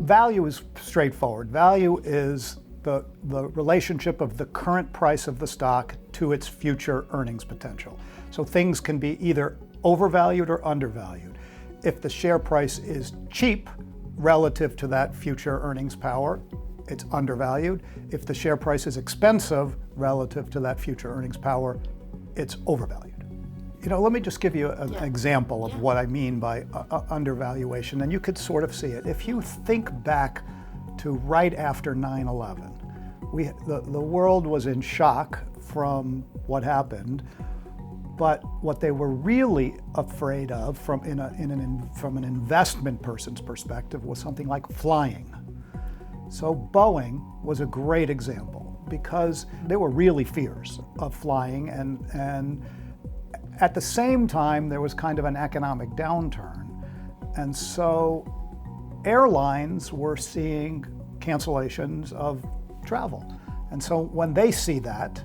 Value is straightforward. Value is the relationship of the current price of the stock to its future earnings potential. So things can be either overvalued or undervalued. If the share price is cheap relative to that future earnings power, it's undervalued. If the share price is expensive relative to that future earnings power, it's overvalued. Let me just give you an example of what I mean by undervaluation, and you could sort of see it. If you think back to right after 9/11, the world was in shock from what happened, but what they were really afraid of from an investment person's perspective was something like flying. So Boeing was a great example because there were really fears of flying, and at the same time, there was kind of an economic downturn. And so airlines were seeing cancellations of travel. And so when they see that,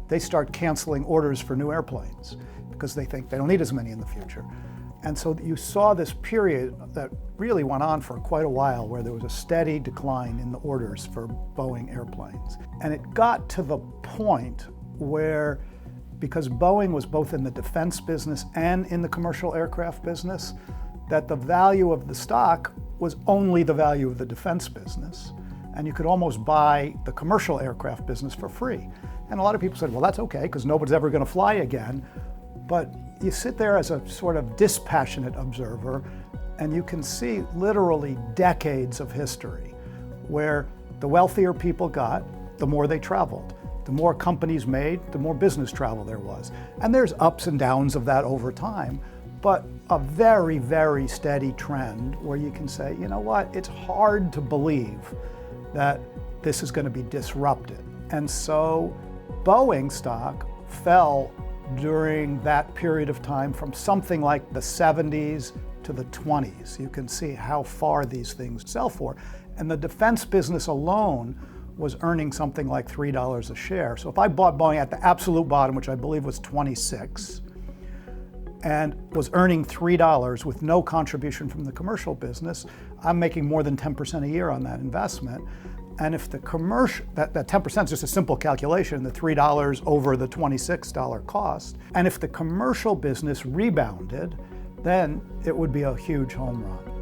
they start canceling orders for new airplanes because they think they don't need as many in the future. And so you saw this period that really went on for quite a while where there was a steady decline in the orders for Boeing airplanes. And it got to the point where, because Boeing was both in the defense business and in the commercial aircraft business, that the value of the stock was only the value of the defense business. And you could almost buy the commercial aircraft business for free. And a lot of people said, well, that's okay, because nobody's ever going to fly again. But you sit there as a sort of dispassionate observer, and you can see literally decades of history where the wealthier people got, the more they traveled. The more companies made, the more business travel there was. And there's ups and downs of that over time, but a very, very steady trend where you can say, you know what, it's hard to believe that this is going to be disrupted. And so Boeing stock fell during that period of time from something like the 70s to the 20s. You can see how far these things sell for. And the defense business alone was earning something like $3 a share. So if I bought Boeing at the absolute bottom, which I believe was 26, and was earning $3 with no contribution from the commercial business, I'm making more than 10% a year on that investment. And if the commercial, that 10% is just a simple calculation, the $3 over the $26 cost. And if the commercial business rebounded, then it would be a huge home run.